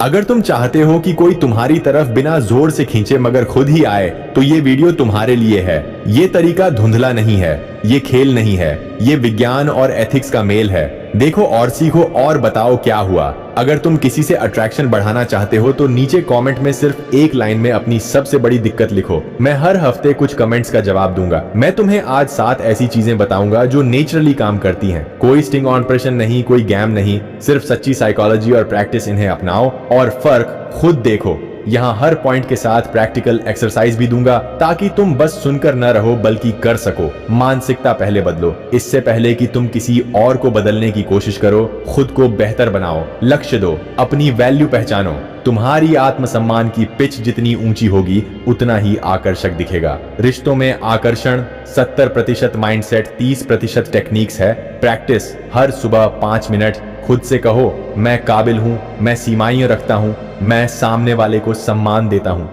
अगर तुम चाहते हो कि कोई तुम्हारी तरफ बिना जोर से खींचे मगर खुद ही आए, तो ये वीडियो तुम्हारे लिए है। ये तरीका धुंधला नहीं है, ये खेल नहीं है, ये विज्ञान और एथिक्स का मेल है। देखो और सीखो और बताओ क्या हुआ। अगर तुम किसी से अट्रैक्शन बढ़ाना चाहते हो तो नीचे कमेंट में सिर्फ एक लाइन में अपनी सबसे बड़ी दिक्कत लिखो। मैं हर हफ्ते कुछ कमेंट्स का जवाब दूंगा। मैं तुम्हें आज 7 ऐसी चीजें बताऊंगा जो नेचुरली काम करती हैं। कोई स्टिंग ऑपरेशन नहीं, कोई गैम नहीं, सिर्फ सच्ची साइकोलॉजी और प्रैक्टिस। इन्हें अपनाओ और फर्क खुद देखो। यहाँ हर पॉइंट के साथ प्रैक्टिकल एक्सरसाइज भी दूंगा ताकि तुम बस सुनकर न रहो बल्कि कर सको। मानसिकता पहले बदलो, इससे पहले कि तुम किसी और को बदलने की कोशिश करो। खुद को बेहतर बनाओ, लक्ष्य दो, अपनी वैल्यू पहचानो। तुम्हारी आत्मसम्मान की पिच जितनी ऊंची होगी उतना ही आकर्षक दिखेगा। रिश्तों में आकर्षण 70% माइंडसेट, 30% टेक्निक्स है। प्रैक्टिस हर सुबह 5 मिनट खुद से कहो, मैं काबिल हूं, मैं सीमाएं रखता हूं, मैं सामने वाले को सम्मान देता हूं।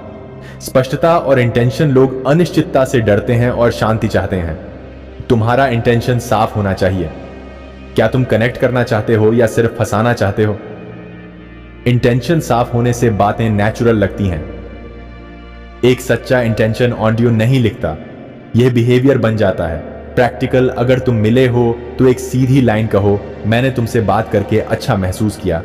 स्पष्टता और इंटेंशन। लोग अनिश्चितता से डरते हैं और शांति चाहते हैं। तुम्हारा इंटेंशन साफ होना चाहिए। क्या तुम कनेक्ट करना चाहते हो या सिर्फ फंसाना चाहते हो? इंटेंशन साफ होने से बातें नेचुरल लगती हैं। एक सच्चा इंटेंशन ऑडियो नहीं लिखता, यह बिहेवियर बन जाता है। प्रैक्टिकल। अगर तुम मिले हो तो एक सीधी लाइन कहो, मैंने तुमसे बात करके अच्छा महसूस किया।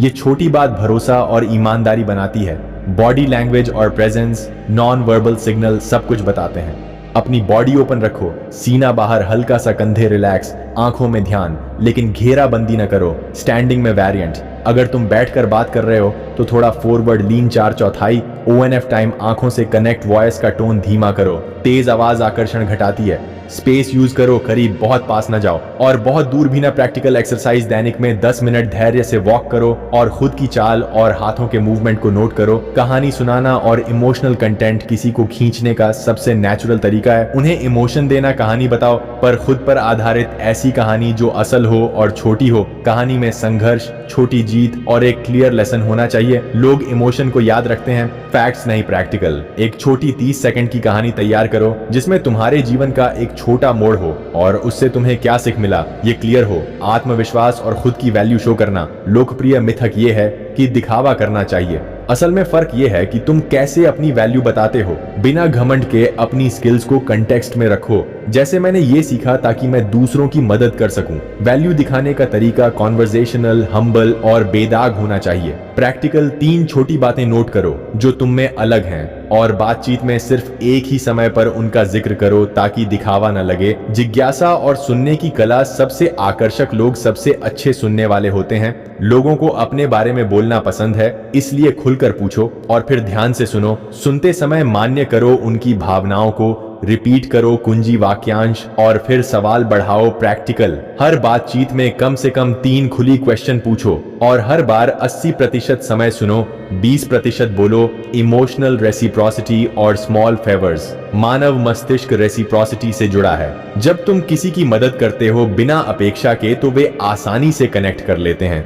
ये छोटी बात भरोसा और ईमानदारी बनाती है। बॉडी लैंग्वेज और प्रेजेंस, नॉन वर्बल सिग्नल सब कुछ बताते हैं। अपनी बॉडी ओपन रखो, सीना बाहर, हल्का सा कंधे रिलैक्स, आंखों में ध्यान, लेकिन घेराबंदी न करो। स्टैंडिंग में वेरिएंट। अगर तुम बैठकर बात कर रहे हो तो थोड़ा फॉरवर्ड लीन 4/4। ONF time. आंखों से कनेक्ट। वॉइस का टोन धीमा करो। तेज आवाज आकर्षण घटाती है। स्पेस यूज करो, करीब बहुत पास न जाओ और बहुत दूर भी ना। Practical exercise. दैनिक में 10 मिनट धैर्य से वॉक करो और खुद की चाल और हाथों के मूवमेंट को नोट करो। कहानी सुनाना और इमोशनल कंटेंट किसी को खींचने का सबसे नेचुरल तरीका है। उन्हें इमोशन देना। कहानी बताओ, पर खुद पर आधारित ऐसी कहानी जो असल हो और छोटी हो। कहानी में संघर्ष, छोटी जीत और एक क्लियर लेसन होना चाहिए। लोग इमोशन को याद रखते हैं, फैक्ट्स नहीं। प्रैक्टिकल। एक छोटी 30 सेकंड की कहानी तैयार करो जिसमें तुम्हारे जीवन का एक छोटा मोड़ हो और उससे तुम्हें क्या सीख मिला ये क्लियर हो। आत्मविश्वास और खुद की वैल्यू शो करना। लोकप्रिय मिथक ये है कि दिखावा करना चाहिए। असल में फर्क ये है कि तुम कैसे अपनी वैल्यू बताते हो। बिना घमंड के अपनी स्किल्स को कंटेक्स्ट में रखो। जैसे मैंने ये सीखा ताकि मैं दूसरों की मदद कर सकूं। वैल्यू दिखाने का तरीका कॉन्वर्सेशनल, हम्बल और बेदाग होना चाहिए। प्रैक्टिकल। 3 छोटी बातें नोट करो जो तुम में अलग हैं और बातचीत में सिर्फ एक ही समय पर उनका जिक्र करो ताकि दिखावा न लगे। जिज्ञासा और सुनने की कला। सबसे आकर्षक लोग सबसे अच्छे सुनने वाले होते हैं। लोगों को अपने बारे में बोलना पसंद है, इसलिए खुलकर पूछो और फिर ध्यान से सुनो। सुनते समय मान्य करो उनकी भावनाओं को। रिपीट करो कुंजी वाक्यांश और फिर सवाल बढ़ाओ। प्रैक्टिकल। हर बातचीत में कम से कम 3 खुली क्वेश्चन पूछो और हर बार 80% समय सुनो, 20% बोलो। इमोशनल रेसिप्रोसिटी और स्मॉल फेवर्स। मानव मस्तिष्क रेसिप्रोसिटी से जुड़ा है। जब तुम किसी की मदद करते हो बिना अपेक्षा के तो वे आसानी से कनेक्ट कर लेते हैं।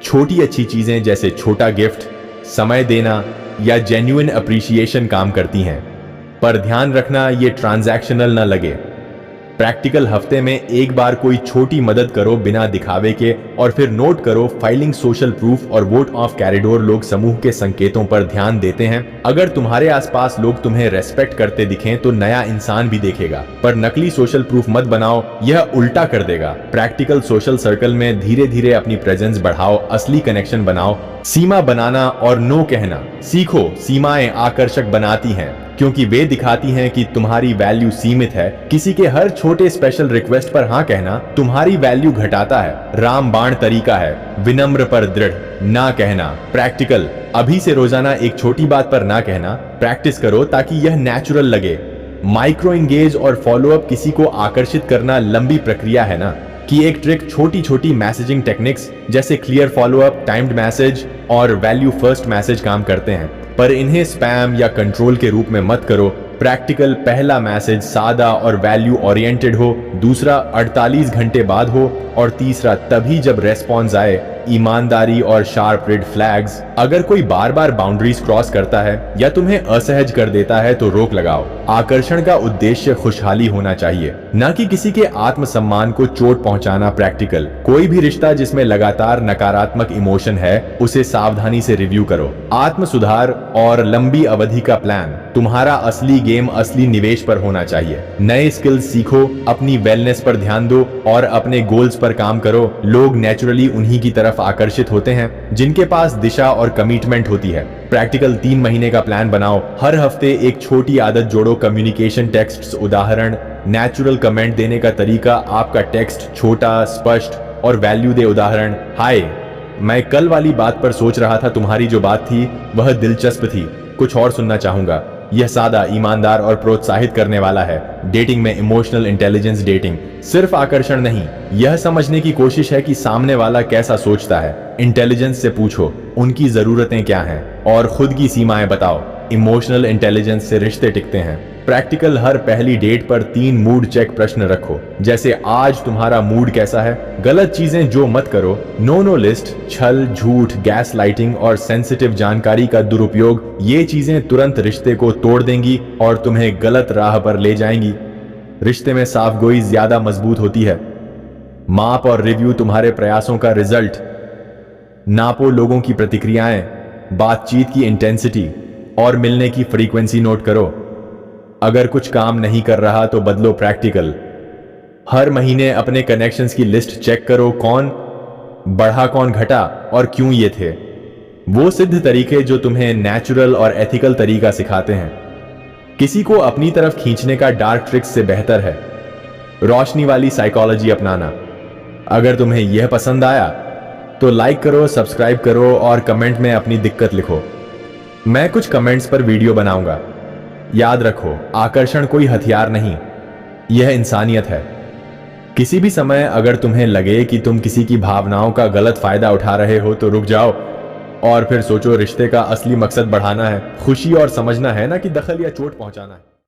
छोटी अच्छी चीजें जैसे छोटा गिफ्ट, समय देना या जेन्युइन अप्रिसिएशन काम करती हैं, पर ध्यान रखना ये ट्रांजैक्शनल न लगे। प्रैक्टिकल। हफ्ते में एक बार कोई छोटी मदद करो बिना दिखावे के और फिर नोट करो। फाइलिंग, सोशल प्रूफ और वोट ऑफ कैरिडोर। लोग समूह के संकेतों पर ध्यान देते हैं। अगर तुम्हारे आसपास लोग तुम्हें रेस्पेक्ट करते दिखें तो नया इंसान भी देखेगा, पर नकली सोशल प्रूफ मत बनाओ, यह उल्टा कर देगा। प्रैक्टिकल। सोशल सर्कल में धीरे धीरे अपनी प्रेजेंस बढ़ाओ, असली कनेक्शन बनाओ। सीमा बनाना और नो कहना सीखो। सीमाएं आकर्षक बनाती हैं क्योंकि वे दिखाती हैं कि तुम्हारी वैल्यू सीमित है। किसी के हर छोटे स्पेशल रिक्वेस्ट पर हाँ कहना तुम्हारी वैल्यू घटाता है। रामबाण तरीका है, विनम्र पर दृढ़ ना कहना। प्रैक्टिकल। अभी से रोजाना एक छोटी बात पर ना कहना प्रैक्टिस करो ताकि यह नेचुरल लगे। माइक्रो इंगेज और फॉलोअप। किसी को आकर्षित करना लंबी प्रक्रिया है ना, कि एक ट्रिक छोटी छोटी मैसेजिंग टेक्निक्स जैसे क्लियर फॉलोअप, टाइम्ड मैसेज और वैल्यू फर्स्ट मैसेज काम करते हैं, पर इन्हें स्पैम या कंट्रोल के रूप में मत करो। प्रैक्टिकल। पहला मैसेज सादा और वैल्यू ओरिएंटेड हो, दूसरा 48 घंटे बाद हो और तीसरा तभी जब रेस्पॉन्स आए। ईमानदारी और शार्प रेड फ्लैग्स। अगर कोई बार बार बाउंड्रीज क्रॉस करता है या तुम्हें असहज कर देता है तो रोक लगाओ। आकर्षण का उद्देश्य खुशहाली होना चाहिए, न कि किसी के आत्मसम्मान को चोट पहुंचाना। प्रैक्टिकल कोई भी रिश्ता जिसमें लगातार नकारात्मक इमोशन है उसे सावधानी से रिव्यू करो। आत्म सुधार और लंबी अवधि का प्लान। तुम्हारा असली गेम असली निवेश पर होना चाहिए। नए स्किल्स सीखो, अपनी वेलनेस पर ध्यान दो और अपने गोल्स पर काम करो। लोग नेचुरली उन्हीं की तरफ आकर्षित होते हैं जिनके पास दिशा और कमिटमेंट होती है। प्रैक्टिकल 3 महीने का प्लान बनाओ। हर हफ्ते एक छोटी आदत जोड़ो। Communication texts. उदाहरण, नेचुरल कमेंट देने का तरीका। आपका टेक्स्ट छोटा, स्पष्ट और वैल्यू दे। उदाहरण, हाय, मैं कल वाली बात पर सोच रहा था, तुम्हारी जो बात थी वह दिलचस्प थी, कुछ और सुनना चाहूंगा। यह सादा, ईमानदार और प्रोत्साहित करने वाला है। डेटिंग में इमोशनल इंटेलिजेंस। डेटिंग सिर्फ आकर्षण नहीं, यह समझने की कोशिश है कि सामने वाला कैसा सोचता है। इंटेलिजेंस से पूछो उनकी जरूरतें क्या हैं और खुद की सीमाएं बताओ। इमोशनल इंटेलिजेंस से रिश्ते टिकते हैं। प्रैक्टिकल हर पहली डेट पर 3 मूड चेक प्रश्न रखो, जैसे आज तुम्हारा मूड कैसा है। गलत चीजें जो मत करो। नो लिस्ट, छल, झूठ, गैस लाइटिंग और सेंसिटिव जानकारी का दुरुपयोग। ये चीजें तुरंत रिश्ते को तोड़ देंगी और तुम्हें गलत राह पर ले जाएंगी। रिश्ते में साफगोई ज्यादा मजबूत होती है। माप और रिव्यू तुम्हारे प्रयासों का रिजल्ट। नापो लोगों की प्रतिक्रियाएं, बातचीत की इंटेंसिटी और मिलने की फ्रीक्वेंसी नोट करो। अगर कुछ काम नहीं कर रहा तो बदलो। प्रैक्टिकल हर महीने अपने कनेक्शंस की लिस्ट चेक करो। कौन बढ़ा, कौन घटा और क्यों ये थे। वो सिद्ध तरीके जो तुम्हें नेचुरल और एथिकल तरीका सिखाते हैं। किसी को अपनी तरफ खींचने का डार्क ट्रिक्स से बेहतर है रोशनी वाली साइकोलॉजी अपनाना। अगर तुम्हें यह पसंद आया तो लाइक करो, सब्सक्राइब करो और कमेंट में अपनी दिक्कत लिखो। मैं कुछ कमेंट्स पर वीडियो बनाऊंगा। याद रखो, आकर्षण कोई हथियार नहीं, यह इंसानियत है। किसी भी समय अगर तुम्हें लगे कि तुम किसी की भावनाओं का गलत फायदा उठा रहे हो तो रुक जाओ और फिर सोचो, रिश्ते का असली मकसद बढ़ाना है, खुशी और समझना है, ना कि दखल या चोट पहुंचाना है।